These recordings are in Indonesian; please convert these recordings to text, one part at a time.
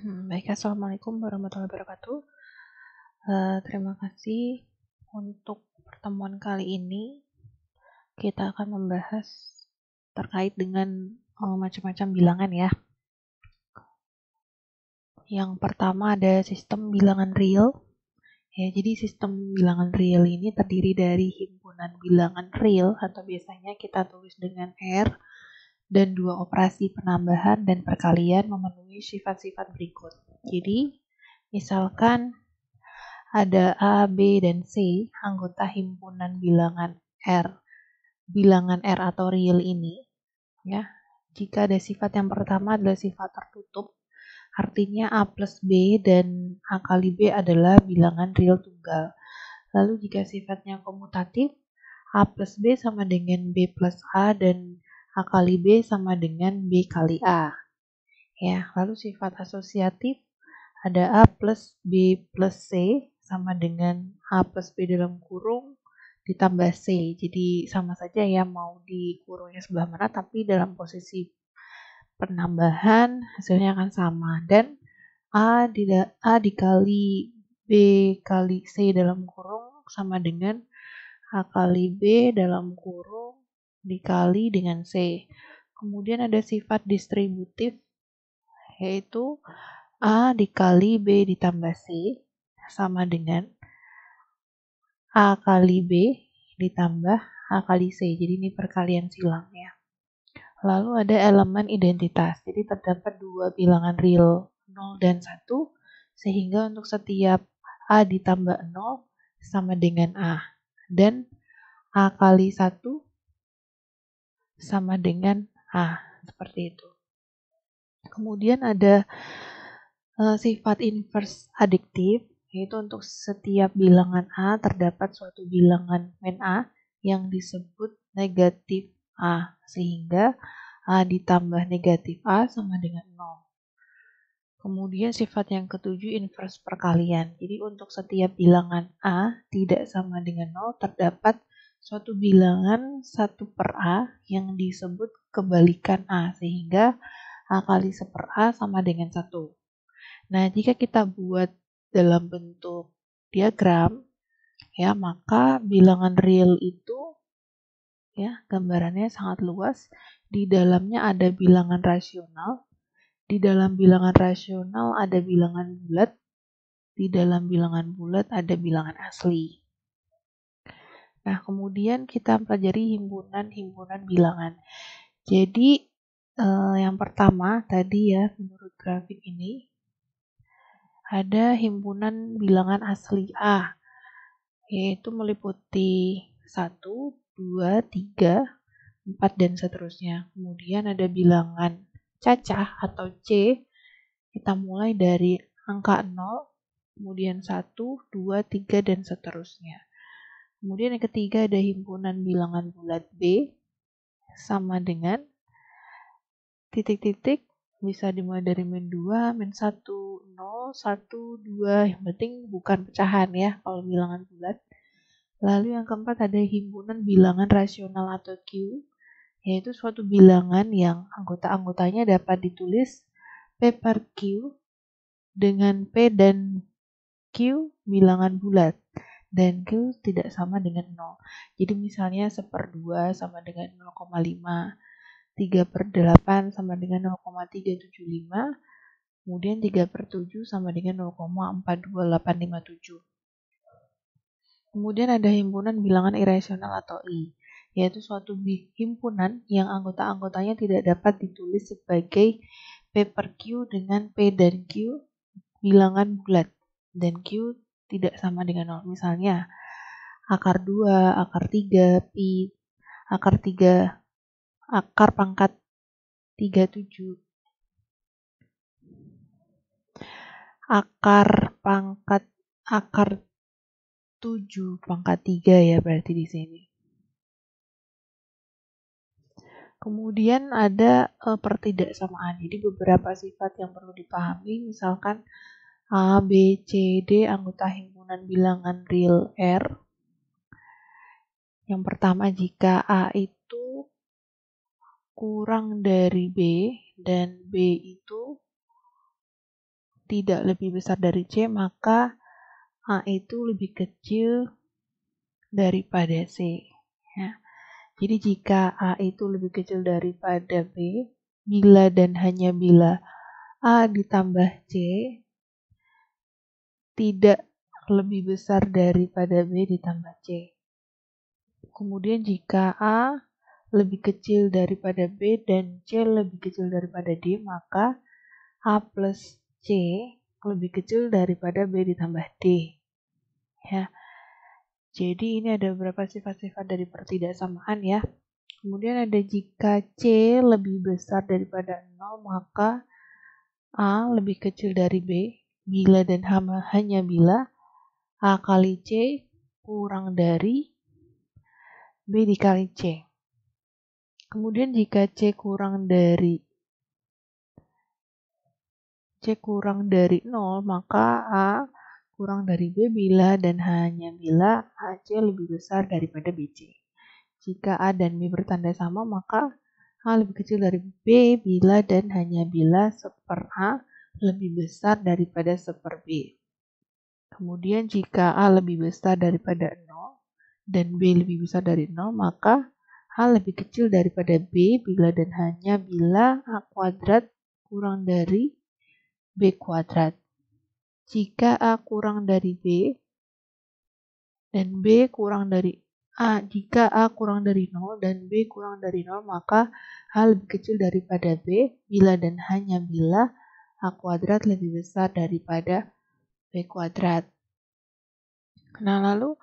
Baik, Assalamualaikum warahmatullahi wabarakatuh. Terima kasih untuk pertemuan kali ini. Kita akan membahas terkait dengan macam-macam bilangan ya. Yang pertama ada sistem bilangan real. Ya, jadi sistem bilangan real ini terdiri dari himpunan bilangan real atau biasanya kita tulis dengan R dan dua operasi penambahan dan perkalian memenuhi sifat-sifat berikut. Jadi, misalkan ada A, B, dan C, anggota himpunan bilangan R. Bilangan R atau real ini, ya, jika ada sifat yang pertama adalah sifat tertutup, artinya A plus B dan A kali B adalah bilangan real tunggal. Lalu jika sifatnya komutatif, A plus B sama dengan B plus A dan A kali B sama dengan B kali A. Ya, lalu sifat asosiatif ada A plus B plus C sama dengan A plus B dalam kurung ditambah C. Jadi sama saja ya, mau di kurungnya sebelah mana, tapi dalam posisi penambahan hasilnya akan sama. Dan A dikali B kali C dalam kurung sama dengan A kali B dalam kurung dikali dengan C. Kemudian ada sifat distributif, yaitu A dikali B ditambah C sama dengan A kali B ditambah A kali C. Jadi ini perkalian silang ya. Lalu ada elemen identitas. Jadi terdapat dua bilangan real 0 dan 1 sehingga untuk setiap A ditambah 0 sama dengan A. Dan A kali 1 sama dengan A. Seperti itu. Kemudian ada sifat inverse adiktif, yaitu untuk setiap bilangan A terdapat suatu bilangan min A yang disebut negatif A, sehingga A ditambah negatif A sama dengan 0. Kemudian sifat yang ketujuh inverse perkalian. Jadi untuk setiap bilangan A tidak sama dengan 0 terdapat suatu bilangan 1 per A yang disebut kebalikan A, sehingga A kali 1 per A sama dengan 1. Nah, jika kita buat dalam bentuk diagram, ya, maka bilangan real itu, ya, gambarannya sangat luas. Di dalamnya ada bilangan rasional, di dalam bilangan rasional ada bilangan bulat, di dalam bilangan bulat ada bilangan asli. Nah, kemudian kita pelajari himpunan-himpunan bilangan. Jadi, yang pertama tadi ya, menurut grafik ini, ada himpunan bilangan asli A, yaitu meliputi 1, 2, 3, 4, dan seterusnya. Kemudian ada bilangan cacah atau C, kita mulai dari angka 0, kemudian 1, 2, 3, dan seterusnya. Kemudian yang ketiga ada himpunan bilangan bulat B, sama dengan titik-titik, bisa dimulai dari min 2, min 1, 0, 1, 2, yang penting bukan pecahan ya kalau bilangan bulat. Lalu yang keempat ada himpunan bilangan rasional atau Q, yaitu suatu bilangan yang anggota-anggotanya dapat ditulis P per Q dengan P dan Q bilangan bulat, dan Q tidak sama dengan 0. Jadi misalnya 1/2 sama dengan 0,5, 3/8 sama dengan 0,375, kemudian 3/7 sama dengan 0,42857. Kemudian ada himpunan bilangan irasional atau I, yaitu suatu himpunan yang anggota-anggotanya tidak dapat ditulis sebagai P per Q dengan P dan Q bilangan bulat, dan Q tidak sama dengan 0. Misalnya, akar 2, akar 3, pi, akar 3, akar pangkat 37, akar 7 pangkat 3 ya berarti di sini. Kemudian ada pertidaksamaan. Jadi beberapa sifat yang perlu dipahami, misalkan A, B, C, D anggota himpunan bilangan real R. Yang pertama, jika A itu kurang dari B dan B itu tidak lebih besar dari C, maka A itu lebih kecil daripada C. Ya. Jadi jika A itu lebih kecil daripada B, bila dan hanya bila A ditambah C tidak lebih besar daripada B ditambah C. Kemudian jika A lebih kecil daripada B dan C lebih kecil daripada D, maka A plus C lebih kecil daripada B ditambah D. Ya. Jadi ini ada beberapa sifat-sifat dari pertidaksamaan ya. Kemudian ada jika C lebih besar daripada 0, maka A lebih kecil dari B, bila dan hanya bila A kali C kurang dari B dikali C. Kemudian jika C kurang dari 0, maka A kurang dari B bila dan hanya bila AC lebih besar daripada BC. Jika A dan B bertanda sama, maka A lebih kecil dari B bila dan hanya bila seper A lebih besar daripada seper B. Kemudian jika A lebih besar daripada 0 dan B lebih besar dari 0, maka A lebih kecil daripada B bila dan hanya bila A kuadrat kurang dari B kuadrat. Jika A kurang dari B dan B kurang dari A, jika A kurang dari 0 dan B kurang dari 0, maka A lebih kecil daripada B bila dan hanya bila A kuadrat lebih besar daripada B kuadrat. Nah, lalu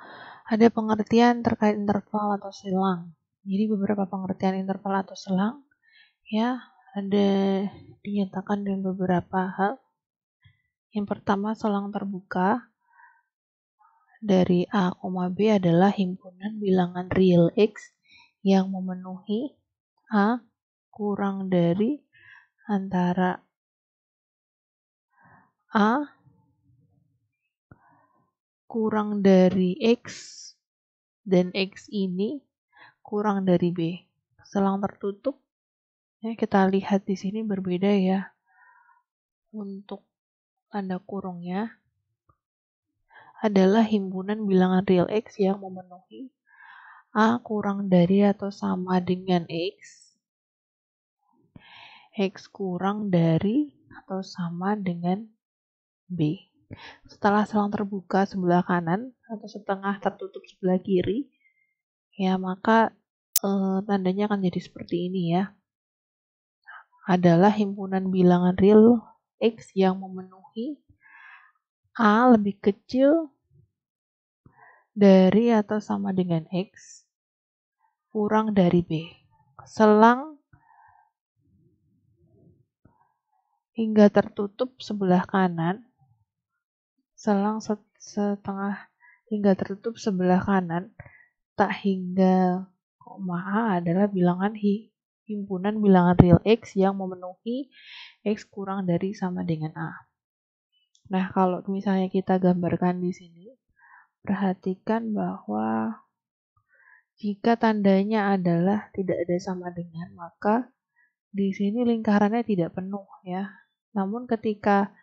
ada pengertian terkait interval atau selang. Jadi beberapa pengertian interval atau selang ya ada dinyatakan dengan beberapa hal. Yang pertama, selang terbuka dari A, B adalah himpunan bilangan real X yang memenuhi A kurang dari antara A kurang dari X dan X ini kurang dari B. Selang tertutup, ya kita lihat di sini berbeda ya untuk tanda kurungnya, adalah himpunan bilangan real X yang memenuhi A kurang dari atau sama dengan X, X kurang dari atau sama dengan B. Setelah selang terbuka sebelah kanan atau setengah tertutup sebelah kiri, ya maka tandanya akan jadi seperti ini ya. Adalah himpunan bilangan real X yang memenuhi A lebih kecil dari atau sama dengan X kurang dari B. Selang hingga tertutup sebelah kanan, selang setengah hingga tertutup sebelah kanan, tak hingga koma A adalah bilangan himpunan bilangan real X yang memenuhi X kurang dari sama dengan A. Nah, kalau misalnya kita gambarkan di sini, perhatikan bahwa jika tandanya adalah tidak ada sama dengan, maka di sini lingkarannya tidak penuh ya. Namun ketika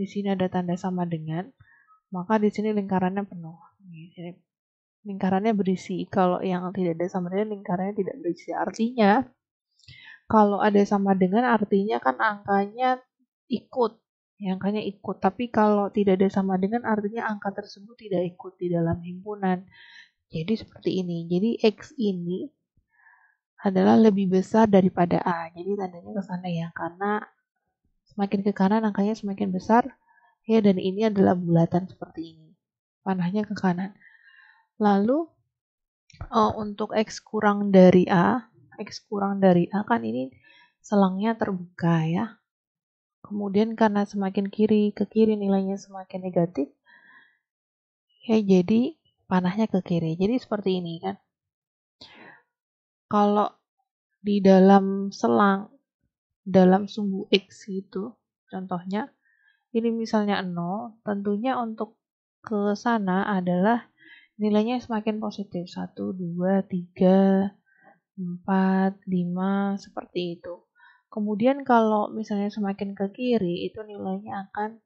di sini ada tanda sama dengan, maka di sini lingkarannya penuh. Di sini lingkarannya berisi. Kalau yang tidak ada sama dengan, lingkarannya tidak berisi. Artinya kalau ada sama dengan, artinya kan angkanya ikut. Ya, angkanya ikut. Tapi kalau tidak ada sama dengan, artinya angka tersebut tidak ikut di dalam himpunan. Jadi seperti ini. Jadi X ini adalah lebih besar daripada A. Jadi tandanya ke sana ya. Karena semakin ke kanan angkanya semakin besar. Ya, dan ini adalah bulatan seperti ini. Panahnya ke kanan. Lalu untuk X kurang dari A kan ini selangnya terbuka ya. Kemudian karena semakin kiri ke kiri nilainya semakin negatif, ya jadi panahnya ke kiri. Jadi seperti ini kan. Kalau di dalam selang, dalam sumbu X itu, contohnya, ini misalnya 0, tentunya untuk ke sana adalah nilainya semakin positif. 1, 2, 3, 4, 5, seperti itu. Kemudian kalau misalnya semakin ke kiri, itu nilainya akan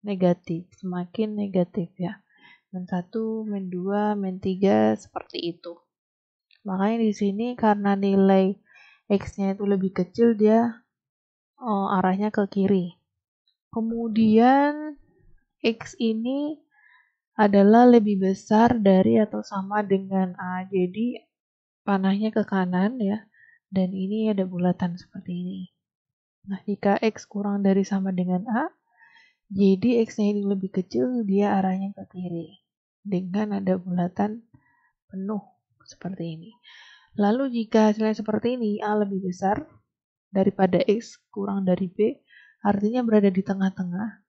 negatif, semakin negatif ya. Min 1, min 2, min 3 seperti itu. Makanya di sini karena nilai X-nya itu lebih kecil, dia arahnya ke kiri. Kemudian X ini adalah lebih besar dari atau sama dengan A. Jadi panahnya ke kanan ya. Dan ini ada bulatan seperti ini. Nah, jika X kurang dari sama dengan A, jadi X-nya ini lebih kecil, dia arahnya ke kiri. Dengan ada bulatan penuh seperti ini. Lalu jika hasilnya seperti ini, A lebih besar daripada X kurang dari B, artinya berada di tengah-tengah.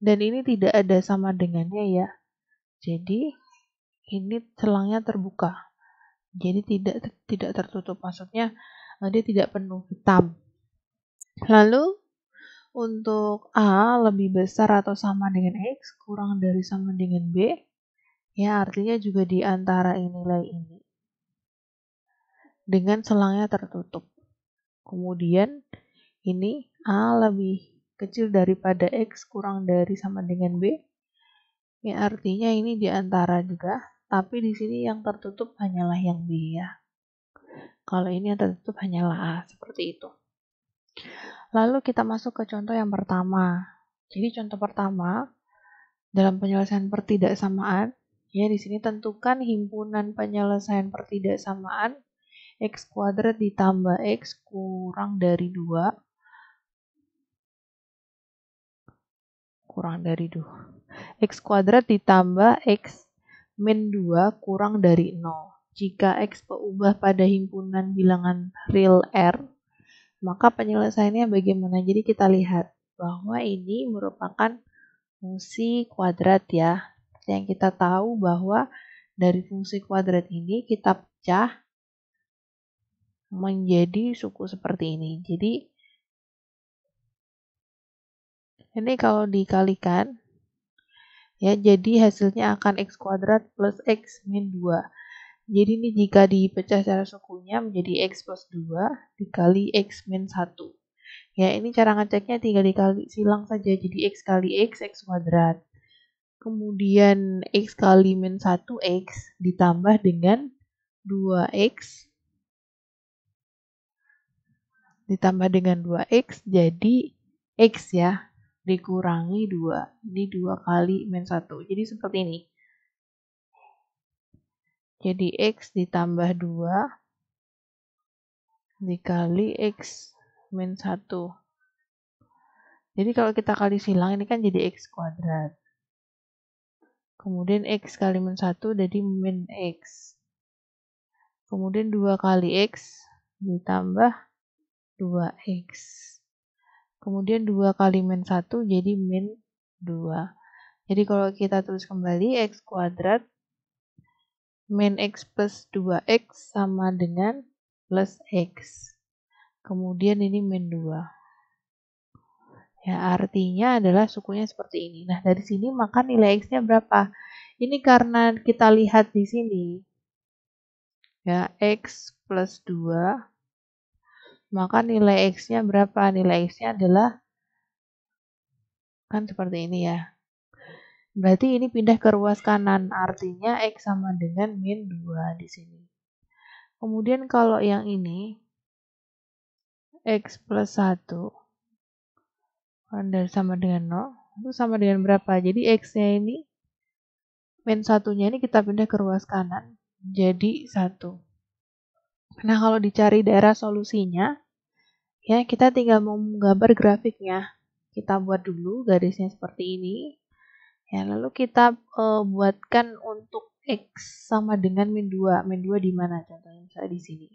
Dan ini tidak ada sama dengannya ya. Jadi ini selangnya terbuka. Jadi tidak tertutup. Maksudnya dia tidak penuh hitam. Lalu untuk A lebih besar atau sama dengan X kurang dari sama dengan B, ya artinya juga di antara nilai ini. Dengan selangnya tertutup. Kemudian ini A lebih kecil daripada X kurang dari sama dengan B. Ya artinya ini di antara juga, tapi di sini yang tertutup hanyalah yang B ya. Kalau ini yang tertutup hanyalah A, seperti itu. Lalu kita masuk ke contoh yang pertama. Jadi contoh pertama dalam penyelesaian pertidaksamaan, ya di sini tentukan himpunan penyelesaian pertidaksamaan X kuadrat ditambah X kurang dari 2 X kuadrat ditambah X min 2 kurang dari 0. Jika X berubah pada himpunan bilangan real R, maka penyelesaiannya bagaimana? Jadi kita lihat bahwa ini merupakan fungsi kuadrat ya. Yang kita tahu bahwa dari fungsi kuadrat ini kita pecah menjadi suku seperti ini. Jadi ini kalau dikalikan, ya jadi hasilnya akan X kuadrat plus X min 2. Jadi ini jika dipecah secara sukunya menjadi X plus 2 dikali X min 1. Ya ini cara ngeceknya tinggal dikali silang saja. Jadi X kali X kuadrat. Kemudian X kali min 1X ditambah dengan 2X ditambah dengan 2X jadi X ya, dikurangi 2. Ini 2 kali min 1. Jadi seperti ini. Jadi X ditambah 2 dikali X min 1. Jadi kalau kita kali silang ini kan jadi X kuadrat. Kemudian X kali min 1 jadi min X. Kemudian 2 kali X ditambah 2X. Kemudian 2 kali min 1 jadi min 2. Jadi kalau kita tulis kembali X kuadrat min X plus 2X sama dengan plus X. Kemudian ini min 2. Ya, artinya adalah sukunya seperti ini. Nah, dari sini maka nilai X-nya berapa? Ini karena kita lihat di sini, ya, X plus 2, maka nilai X-nya berapa? Nilai X-nya adalah, kan seperti ini ya. Berarti ini pindah ke ruas kanan, artinya X sama dengan min 2 di sini. Kemudian kalau yang ini, X plus 1, dan sama dengan 0, itu sama dengan berapa? Jadi X-nya ini, min 1-nya ini kita pindah ke ruas kanan, jadi 1. Nah, kalau dicari daerah solusinya, ya kita tinggal menggambar grafiknya. Kita buat dulu garisnya seperti ini. Ya, lalu kita buatkan untuk X sama dengan min 2. Min 2 di mana? Contohnya misalnya di sini.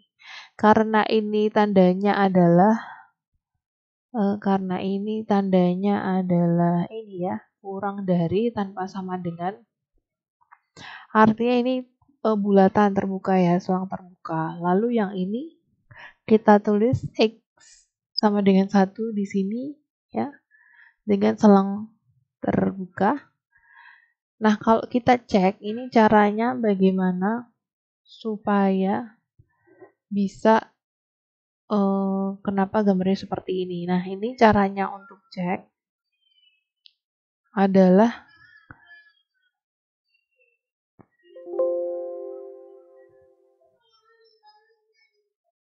Karena ini tandanya adalah ini ya, kurang dari tanpa sama dengan. Artinya ini bulatan terbuka ya, selang terbuka. Lalu yang ini kita tulis X sama dengan 1 di sini ya, dengan selang terbuka. Nah, kalau kita cek ini caranya bagaimana supaya bisa kenapa gambarnya seperti ini. Nah, ini caranya untuk cek. adalah